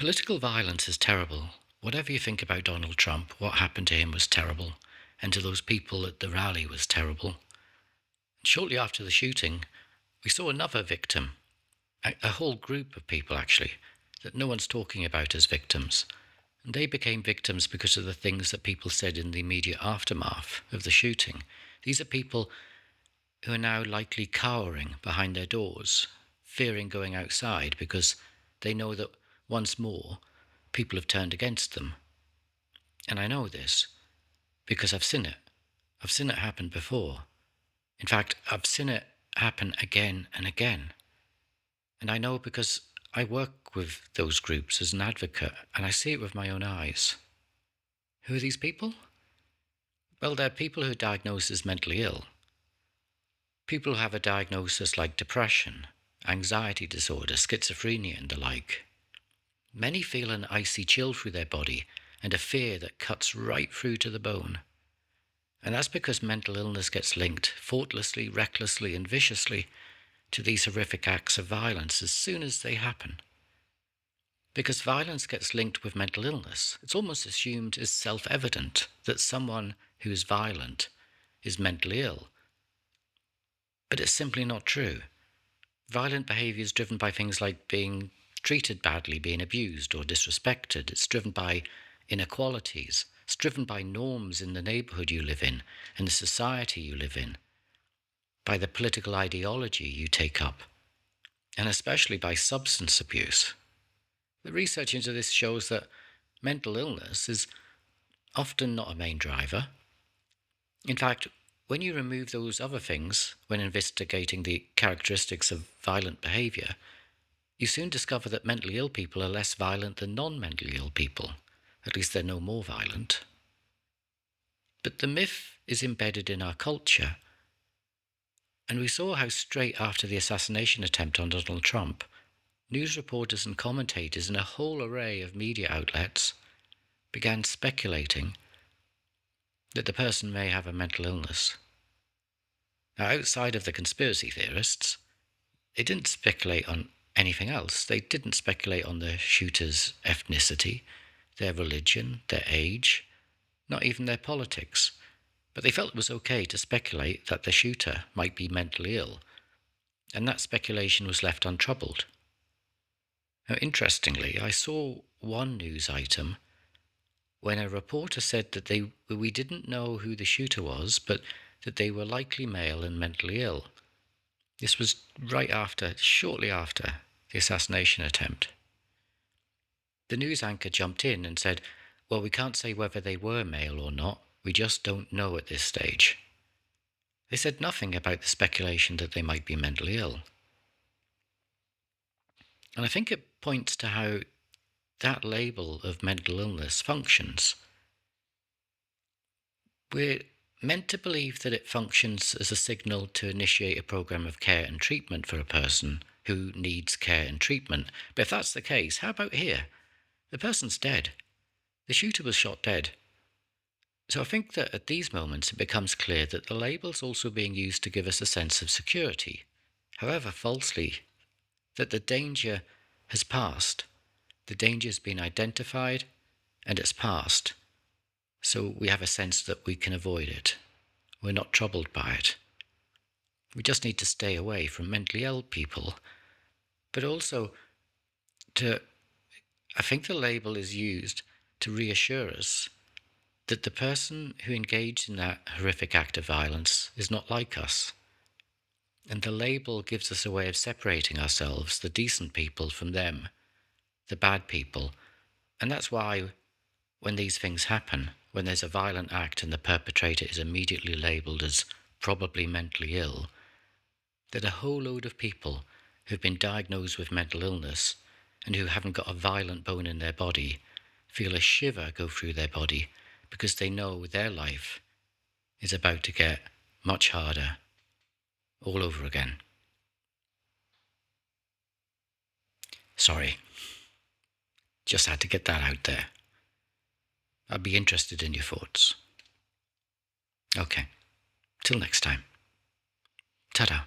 Political violence is terrible. Whatever you think about Donald Trump, what happened to him was terrible, and to those people at the rally was terrible. Shortly after the shooting, we saw another victim, a whole group of people actually, that no one's talking about as victims. And they became victims because of the things that people said in the immediate aftermath of the shooting. These are people who are now likely cowering behind their doors, fearing going outside because they know that once more people have turned against them. And I know this because I've seen it. I've seen it happen before. In fact, I've seen it happen again and again. And I know because I work with those groups as an advocate, and I see it with my own eyes. Who are these people? Well, they're people who are diagnosed as mentally ill. People who have a diagnosis like depression, anxiety disorder, schizophrenia, and the like. Many feel an icy chill through their body and a fear that cuts right through to the bone. And that's because mental illness gets linked thoughtlessly, recklessly, and viciously to these horrific acts of violence as soon as they happen. Because violence gets linked with mental illness, it's almost assumed as self-evident that someone who is violent is mentally ill. But it's simply not true. Violent behavior is driven by things like being treated badly, being abused or disrespected. It's driven by inequalities. It's driven by norms in the neighborhood you live in and the society you live in, by the political ideology you take up, and especially by substance abuse. The research into this shows that mental illness is often not a main driver. In fact, when you remove those other things when investigating the characteristics of violent behavior, you soon discover that mentally ill people are less violent than non-mentally ill people. At least they're no more violent. But the myth is embedded in our culture. And we saw how straight after the assassination attempt on Donald Trump, news reporters and commentators in a whole array of media outlets began speculating that the person may have a mental illness. Now, outside of the conspiracy theorists, they didn't speculate on anything else. They didn't speculate on the shooter's ethnicity, their religion, their age, not even their politics. But they felt it was okay to speculate that the shooter might be mentally ill, and that speculation was left untroubled. Now, interestingly, I saw one news item when a reporter said that we didn't know who the shooter was, but that they were likely male and mentally ill. This was shortly after the assassination attempt. The news anchor jumped in and said, well, we can't say whether they were male or not. We just don't know at this stage. They said nothing about the speculation that they might be mentally ill. And I think it points to how that label of mental illness functions. We're meant to believe that it functions as a signal to initiate a program of care and treatment for a person who needs care and treatment. But if that's the case, how about here? The person's dead. The shooter was shot dead. So I think that at these moments it becomes clear that the label's also being used to give us a sense of security, however falsely, that the danger has passed. The danger has been identified and it's passed. So we have a sense that we can avoid it. We're not troubled by it. We just need to stay away from mentally ill people. But also, I think the label is used to reassure us that the person who engaged in that horrific act of violence is not like us. And the label gives us a way of separating ourselves, the decent people, from them, the bad people. And that's why when these things happen, when there's a violent act and the perpetrator is immediately labelled as probably mentally ill, that a whole load of people who've been diagnosed with mental illness and who haven't got a violent bone in their body feel a shiver go through their body because they know their life is about to get much harder all over again. Sorry. Just had to get that out there. I'd be interested in your thoughts. Okay. Till next time. Ta-da.